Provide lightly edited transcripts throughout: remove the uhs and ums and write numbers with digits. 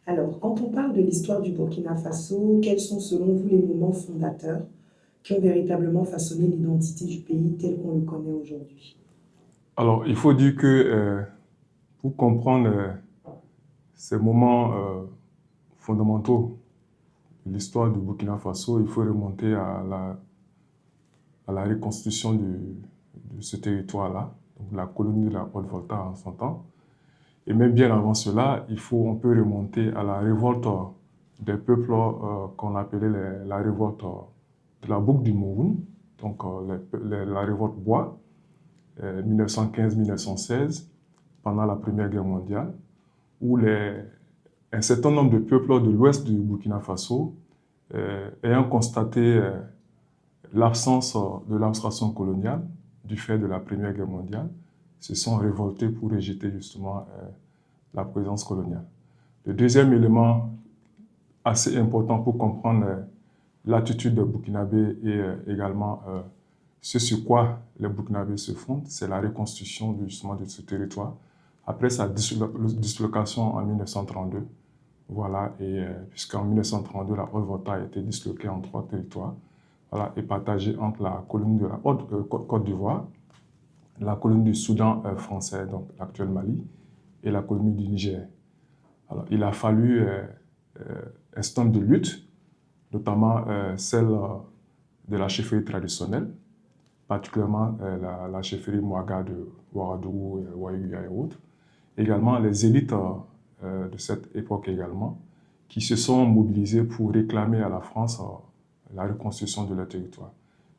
Alors, quand on parle de l'histoire du Burkina Faso, quels sont selon vous les moments fondateurs qui ont véritablement façonné l'identité du pays tel qu'on le connaît aujourd'hui? Alors, il faut dire que pour comprendre ces moments fondamentaux de l'histoire du Burkina Faso, il faut remonter à la reconstitution de ce territoire-là, donc la colonie de la Haute-Volta en son temps. Et même bien avant cela, on peut remonter à la révolte des peuples qu'on appelait la révolte de la boucle du Mouroun, donc la révolte Bois, 1915-1916, pendant la Première Guerre mondiale, où un certain nombre de peuples de l'ouest du Burkina Faso, ayant constaté l'absence de l'administration coloniale du fait de la Première Guerre mondiale, se sont révoltés pour rejeter justement la présence coloniale. Le deuxième élément assez important pour comprendre l'attitude des Burkinabés et également ce sur quoi les Burkinabés se fondent, c'est la reconstitution justement de ce territoire après sa dislocation en 1932. Voilà, et puisqu'en 1932, la Haute-Volta a été disloquée en 3 territoires, voilà, et partagée entre la colonie de la Côte d'Ivoire, la colonie du Soudan français, donc l'actuel Mali, et la colonie du Niger. Alors, il a fallu un certain nombre de luttes, notamment celle de la chefferie traditionnelle, particulièrement la chefferie Mouaga de Ouagadougou, Ouaïga et autres. Également les élites de cette époque également, qui se sont mobilisées pour réclamer à la France la reconstruction de leur territoire.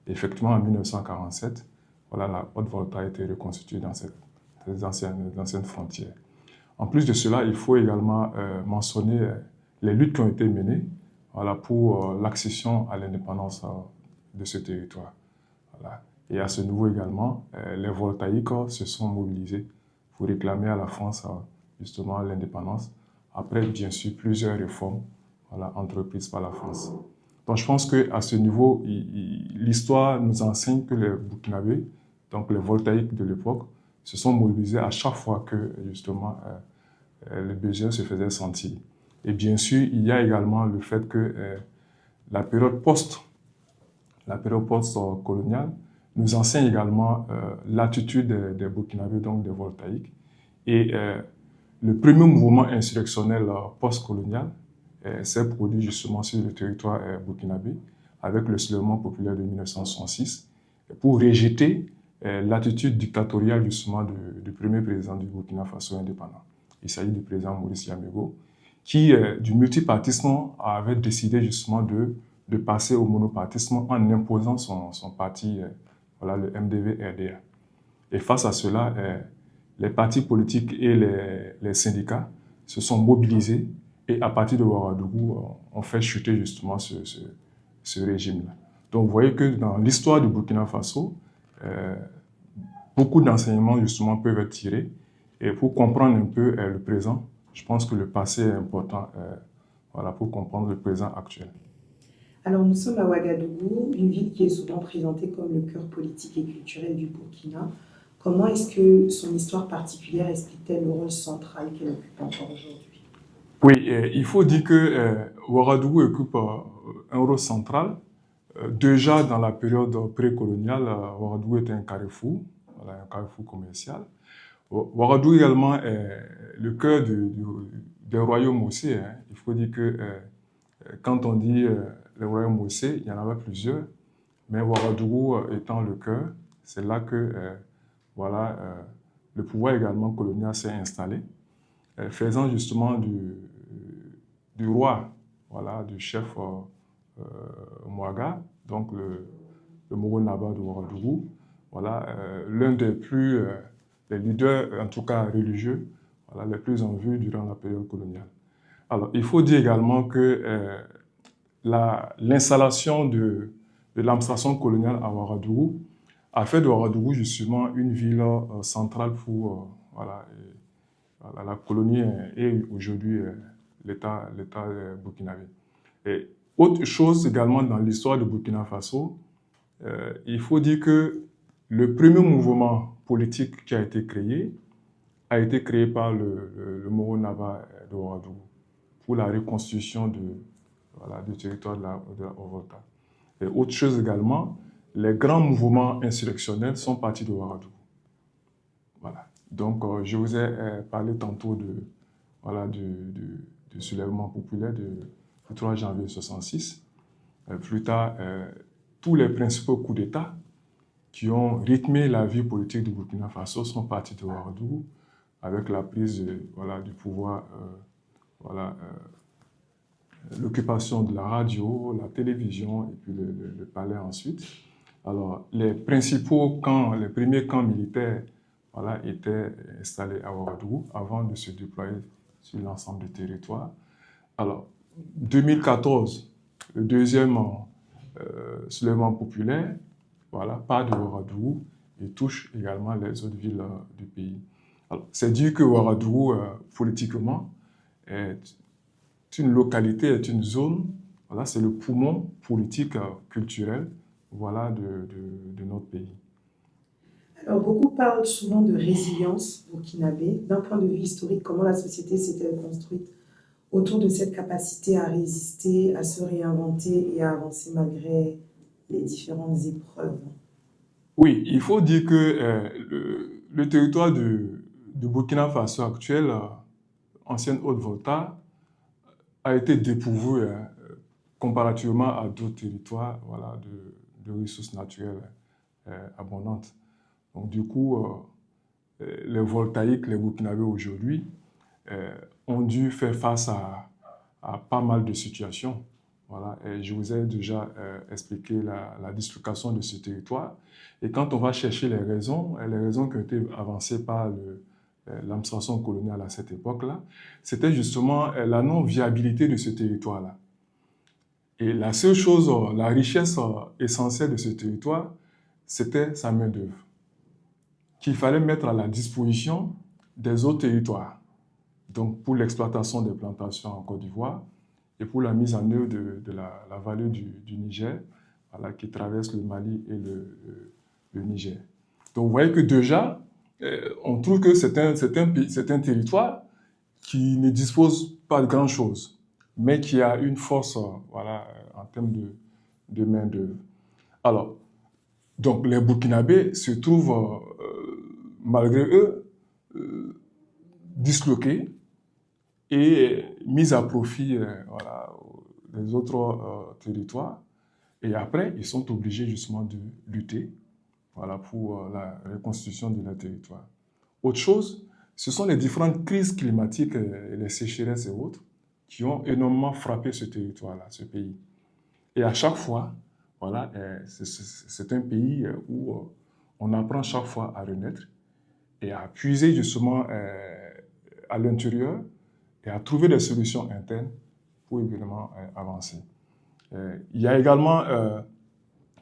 Et effectivement, en 1947, voilà, la Haute-Volta a été reconstituée dans ces anciennes frontières. En plus de cela, il faut également mentionner les luttes qui ont été menées, voilà, pour l'accession à l'indépendance de ce territoire. Voilà. Et à ce niveau également, les voltaïques se sont mobilisés pour réclamer à la France justement l'indépendance, après bien sûr plusieurs réformes, voilà, entreprises par la France. Donc je pense qu'à ce niveau, l'histoire nous enseigne que les Burkinabés, donc les voltaïques de l'époque, se sont mobilisés à chaque fois que justement les besoins se faisaient sentir. Et bien sûr, il y a également le fait que la période post-coloniale nous enseigne également l'attitude des Burkinabés, donc des voltaïques. Et le premier mouvement insurrectionnel post-colonial s'est produit justement sur le territoire burkinabé avec le soulèvement populaire de 1966 pour rejeter l'attitude dictatoriale justement du premier président du Burkina Faso indépendant. Il s'agit du président Maurice Yamégo, qui, du multipartisme, avait décidé justement de passer au monopartisme en imposant son parti, voilà, le MDV-RDA. Et face à cela, les partis politiques et les syndicats se sont mobilisés et à partir de Ouagadougou, ont fait chuter justement ce régime-là. Donc vous voyez que dans l'histoire du Burkina Faso, beaucoup d'enseignements justement peuvent être tirés. Et pour comprendre un peu le présent, je pense que le passé est important voilà, pour comprendre le présent actuel. Alors, nous sommes à Ouagadougou, une ville qui est souvent présentée comme le cœur politique et culturel du Burkina. Comment est-ce que son histoire particulière explique-t-elle le rôle central qu'elle occupe encore aujourd'hui? Oui, il faut dire que Ouagadougou occupe un rôle central. Déjà dans la période précoloniale, Ouagadougou était un carrefour, voilà, un carrefour commercial. Ouagadougou également est le cœur des royaumes aussi. Hein. Il faut dire que quand on dit les royaumes aussi, il y en avait plusieurs, mais Ouagadougou étant le cœur, c'est là que voilà, le pouvoir également colonial s'est installé, faisant justement du roi, voilà, du chef Mouaga, donc le Moro Naba de Ouagadougou, voilà, l'un des plus, les leaders, en tout cas religieux, voilà, les plus en vue durant la période coloniale. Alors, il faut dire également que l'installation de l'administration coloniale à Ouagadougou a fait de Ouagadougou justement une ville centrale pour voilà, la colonie et aujourd'hui l'État burkinabé. Et autre chose également dans l'histoire du Burkina Faso, il faut dire que le premier mouvement politique qui a été créé par le Moro Naba de Ouagadougou. pour la reconstitution du territoire de la Haute-Volta. Et autre chose également, les grands mouvements insurrectionnels sont partis de Ouagadougou. Voilà. Donc, je vous ai parlé tantôt du soulèvement populaire du 3 janvier 1966. Plus tard, tous les principaux coups d'État qui ont rythmé la vie politique du Burkina Faso sont partis de Ouagadougou avec la prise du pouvoir, l'occupation de la radio, la télévision et puis le palais ensuite. Alors, les premiers camps militaires étaient installés à Ouagadougou avant de se déployer sur l'ensemble du territoire. Alors, 2014, le deuxième soulèvement populaire, part de Ouagadougou et touche également les autres villes du pays. Alors, c'est dire que Ouagadougou, politiquement, est une localité, est une zone, c'est le poumon politique, culturel, de notre pays. Alors, beaucoup parlent souvent de résilience burkinabé. D'un point de vue historique, comment la société s'est-elle construite autour de cette capacité à résister, à se réinventer et à avancer malgré les différentes épreuves? Oui, il faut dire que le territoire du Burkina Faso actuel, ancienne Haute-Volta, a été dépourvu comparativement à d'autres territoires de ressources naturelles abondantes. Donc du coup, les voltaïques, les Burkinabés aujourd'hui, ont dû faire face à pas mal de situations. Et je vous ai déjà expliqué la dislocation de ce territoire. Et quand on va chercher les raisons qui ont été avancées par l'administration coloniale à cette époque-là, c'était justement la non-viabilité de ce territoire-là. Et la seule chose, la richesse essentielle de ce territoire, c'était sa main-d'œuvre, qu'il fallait mettre à la disposition des autres territoires. Donc, pour l'exploitation des plantations en Côte d'Ivoire et pour la mise en œuvre de la vallée du Niger, qui traverse le Mali et le Niger. Donc, vous voyez que déjà, on trouve que c'est un territoire qui ne dispose pas de grand-chose, mais qui a une force en termes de main-d'œuvre. Alors, donc les Burkinabés se trouvent, malgré eux, disloqués et mis à profit des autres territoires. Et après, ils sont obligés justement de lutter pour la reconstitution de leur territoire. Autre chose, ce sont les différentes crises climatiques, les sécheresses et autres, qui ont énormément frappé ce territoire-là, ce pays. Et à chaque fois, c'est un pays où on apprend chaque fois à renaître et à puiser justement à l'intérieur et à trouver des solutions internes pour évidemment avancer. Il y a également,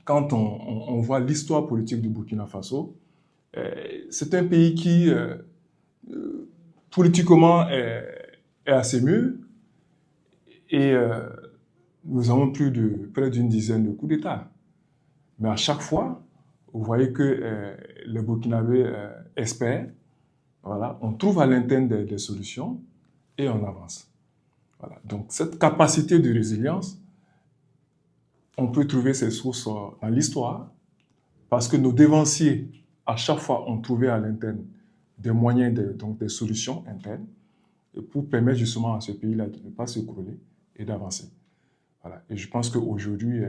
quand on voit l'histoire politique du Burkina Faso, c'est un pays qui, politiquement, est assez mûr et nous avons près d'une dizaine de coups d'État. Mais à chaque fois, vous voyez que les Burkinabés espèrent, on trouve à l'interne des solutions et on avance. Donc cette capacité de résilience, on peut trouver ses sources dans l'histoire, parce que nos dévanciers, à chaque fois, ont trouvé à l'interne des moyens, donc des solutions internes, pour permettre justement à ce pays-là de ne pas s'écrouler et d'avancer. Et je pense qu'aujourd'hui,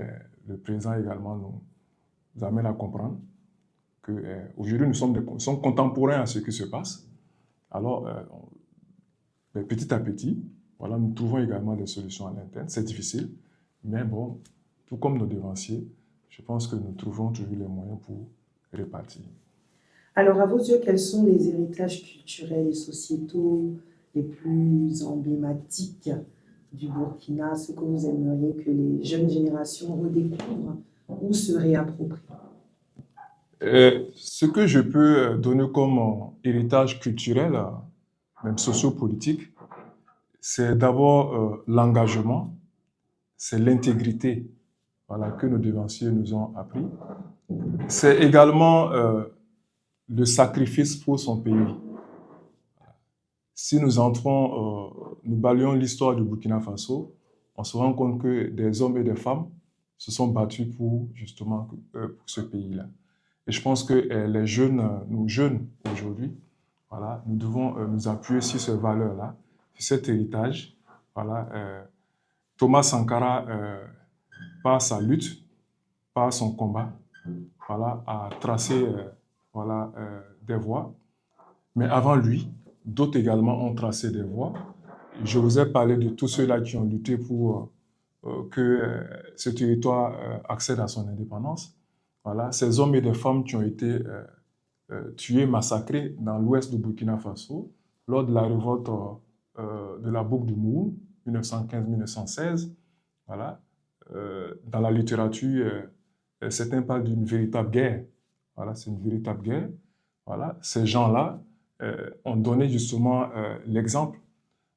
le président également nous amène à comprendre qu'aujourd'hui, nous sommes contemporains à ce qui se passe. Alors, petit à petit, nous trouvons également des solutions à l'interne. C'est difficile, mais bon, tout comme nos dévanciers, je pense que nous trouvons toujours les moyens pour répartir. Alors, à vos yeux, quels sont les héritages culturels et sociétaux les plus emblématiques du Burkina, ce que vous aimeriez que les jeunes générations redécouvrent ou se réapproprient? Ce que je peux donner comme héritage culturel, même sociopolitique, c'est d'abord l'engagement, c'est l'intégrité que nos dévanciers nous ont appris. C'est également le sacrifice pour son pays. si nous entrons, nous balayons l'histoire du Burkina Faso, on se rend compte que des hommes et des femmes se sont battus pour justement pour ce pays-là. Et je pense que les jeunes, nous jeunes aujourd'hui, voilà, nous devons nous appuyer sur ces valeurs-là, sur cet héritage. Voilà, Thomas Sankara, par sa lutte, par son combat, voilà, a tracé voilà, des voies. Mais avant lui, d'autres également ont tracé des voies. Je vous ai parlé de tous ceux-là qui ont lutté pour que ce territoire accède à son indépendance. Voilà, ces hommes et des femmes qui ont été tués, massacrés dans l'ouest du Burkina Faso lors de la révolte de la boucle du Mourou, 1915-1916. Voilà. Dans la littérature, certains parlent d'une véritable guerre. Voilà, c'est une véritable guerre. Voilà. Ces gens-là ont donné justement l'exemple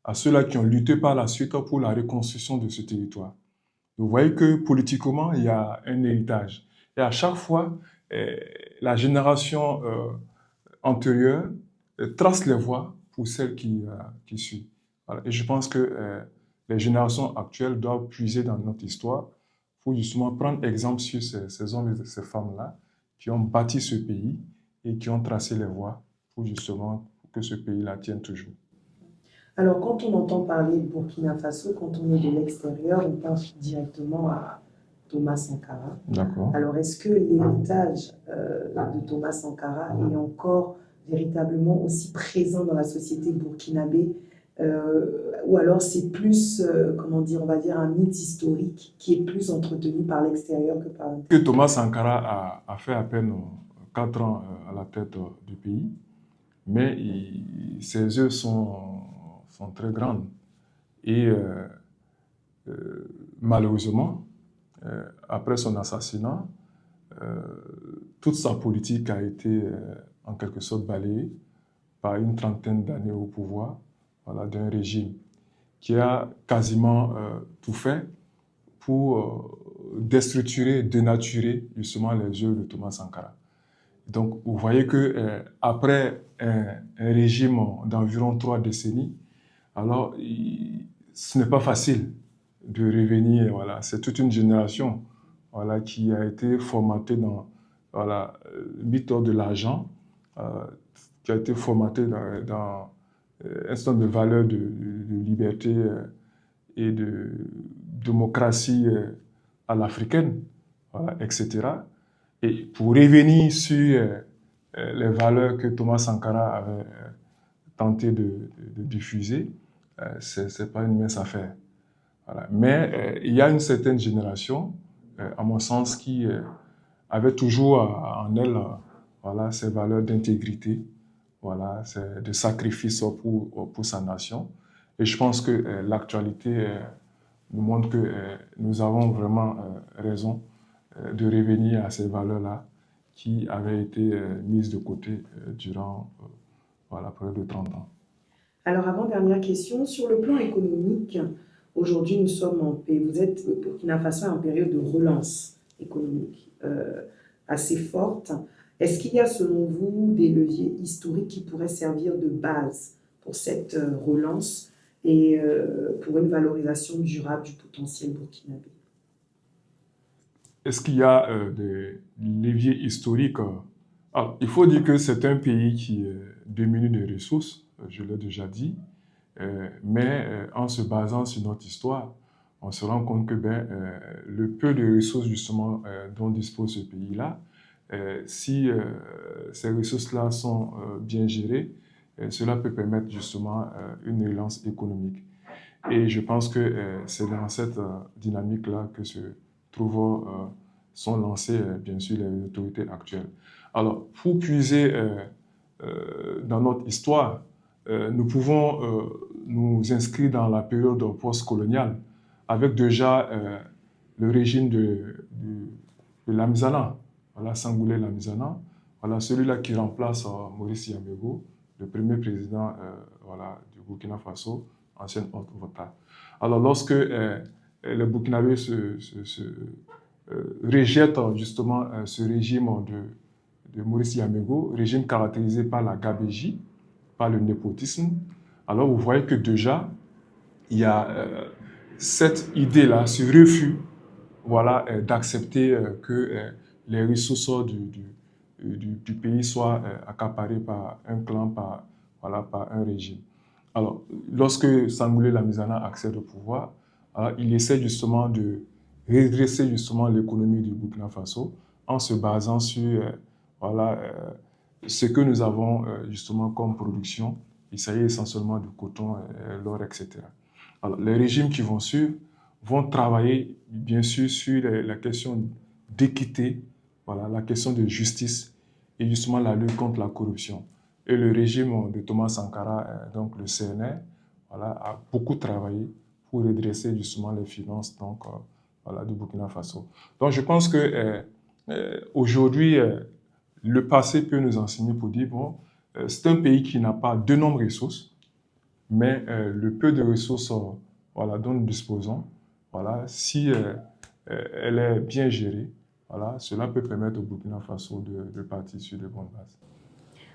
à ceux-là qui ont lutté par la suite pour la reconstruction de ce territoire. Vous voyez que politiquement, il y a un héritage. Et à chaque fois, la génération antérieure trace les voies pour celle qui suit. Voilà. Et je pense que les générations actuelles doivent puiser dans notre histoire pour justement prendre exemple sur ces hommes et ces femmes-là qui ont bâti ce pays et qui ont tracé les voies pour justement que ce pays-là tienne toujours. Alors, quand on entend parler de Burkina Faso, quand on est de l'extérieur, on pense directement à Thomas Sankara. D'accord. Alors, est-ce que l'héritage de Thomas Sankara est encore véritablement aussi présent dans la société burkinabé ou alors c'est plus, comment dire, on va dire un mythe historique qui est plus entretenu par l'extérieur que par l'intérieur? Que Thomas Sankara a fait à peine 4 ans à la tête du pays, mais ses œuvres sont très grandes. Et malheureusement, après son assassinat, toute sa politique a été en quelque sorte balayée par une trentaine d'années au pouvoir, voilà, d'un régime qui a quasiment tout fait pour déstructurer, dénaturer justement les œuvres de Thomas Sankara. Donc, vous voyez que après un régime d'environ 3 décennies, alors ce n'est pas facile de revenir. Voilà, c'est toute une génération, voilà, qui a été formatée dans, voilà, le mythe de l'argent, qui a été formatée dans un certain nombre de valeurs de liberté et de démocratie à l'africaine, voilà, etc. Et pour revenir sur les valeurs que Thomas Sankara avait tenté de diffuser, ce n'est pas une mince affaire. Voilà. Mais il y a une certaine génération, à mon sens, qui avait toujours en elle voilà, ces valeurs d'intégrité, voilà, de sacrifice pour sa nation. Et je pense que l'actualité nous montre que nous avons vraiment raison de revenir à ces valeurs-là qui avaient été mises de côté durant la période de 30 ans. Alors, avant-dernière question, sur le plan économique, aujourd'hui nous sommes en paix. Vous êtes, Burkina Faso, en période de relance économique assez forte. Est-ce qu'il y a, selon vous, des leviers historiques qui pourraient servir de base pour cette relance et pour une valorisation durable du potentiel burkinabé? Est-ce qu'il y a des leviers historiques? Alors, il faut dire que c'est un pays qui est démuni de ressources, je l'ai déjà dit, mais en se basant sur notre histoire, on se rend compte que le peu de ressources justement dont dispose ce pays-là, si ces ressources-là sont bien gérées, cela peut permettre justement une relance économique. Et je pense que c'est dans cette dynamique-là que sont lancées bien sûr les autorités actuelles. Alors, pour puiser dans notre histoire, nous pouvons nous inscrire dans la période post-coloniale avec déjà le régime de Lamizana, voilà, Sangoulé Lamizana, voilà, celui-là qui remplace Maurice Yamego, le premier président voilà, du Burkina Faso, ancien Haute-Volta. Alors, lorsque les Burkinabés rejettent justement ce régime de Maurice Yamego, régime caractérisé par la gabégie, par le népotisme, Alors vous voyez que déjà, il y a cette idée-là, ce refus, voilà, d'accepter que les ressources du pays soient accaparées par un clan, voilà, par un régime. Alors, lorsque Sangoulé Lamizana accède au pouvoir, il essaie justement de redresser justement l'économie du Burkina Faso en se basant sur voilà, ce que nous avons justement comme production. Il s'agit essentiellement du coton, l'or, etc. Alors, les régimes qui vont suivre vont travailler bien sûr sur la question d'équité, voilà, la question de justice et justement la lutte contre la corruption. Et le régime de Thomas Sankara, donc le CNR, voilà, a beaucoup travaillé pour redresser justement les finances donc, voilà, du Burkina Faso. Donc je pense que aujourd'hui, le passé peut nous enseigner pour dire, bon, c'est un pays qui n'a pas d'énormes ressources, mais le peu de ressources voilà, dont nous disposons, voilà, si elle est bien gérée, voilà, cela peut permettre au Burkina Faso de partir sur de bonnes bases.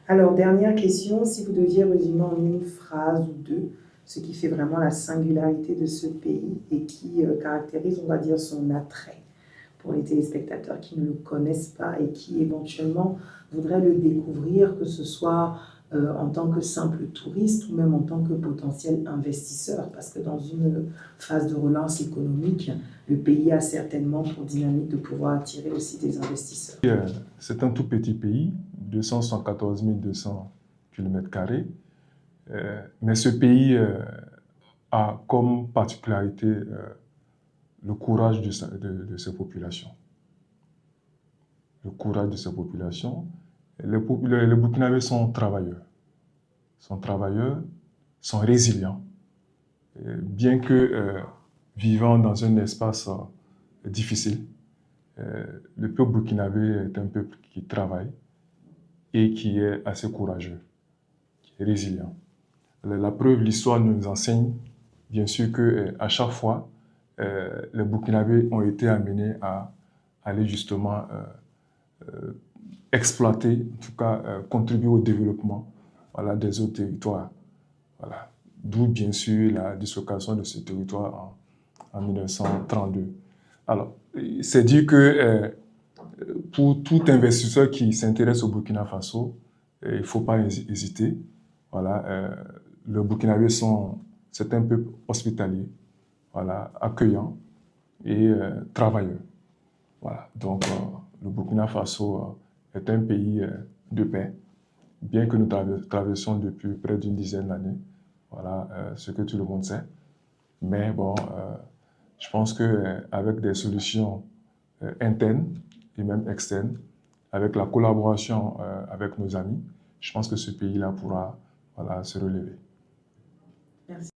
Alors, dernière question, si vous deviez résumer en une phrase ou deux ce qui fait vraiment la singularité de ce pays et qui caractérise, on va dire, son attrait pour les téléspectateurs qui ne le connaissent pas et qui éventuellement voudraient le découvrir, que ce soit en tant que simple touriste ou même en tant que potentiel investisseur, parce que dans une phase de relance économique, le pays a certainement pour dynamique de pouvoir attirer aussi des investisseurs. C'est un tout petit pays, 274 200 km², mais ce pays a comme particularité le courage de ses populations. Le courage de ses populations. Les Burkinabés sont travailleurs, sont résilients. Bien que vivant dans un espace difficile, le peuple burkinabé est un peuple qui travaille et qui est assez courageux, qui est résilient. La preuve, l'histoire nous enseigne, bien sûr, qu'à chaque fois, les Burkinabés ont été amenés à aller justement exploiter, en tout cas contribuer au développement, voilà, des autres territoires. Voilà. D'où, bien sûr, la dislocation de ce territoire en 1932. Alors, c'est dit que pour tout investisseur qui s'intéresse au Burkina Faso, il ne faut pas hésiter. Voilà, les Burkinabés c'est un peuple hospitalier, voilà, accueillant et travailleur. Voilà. Donc, le Burkina Faso est un pays de paix, bien que nous traversions depuis près d'une dizaine d'années, voilà, ce que tout le monde sait. Mais bon, je pense qu'avec des solutions internes et même externes, avec la collaboration avec nos amis, je pense que ce pays-là pourra, voilà, se relever. Merci.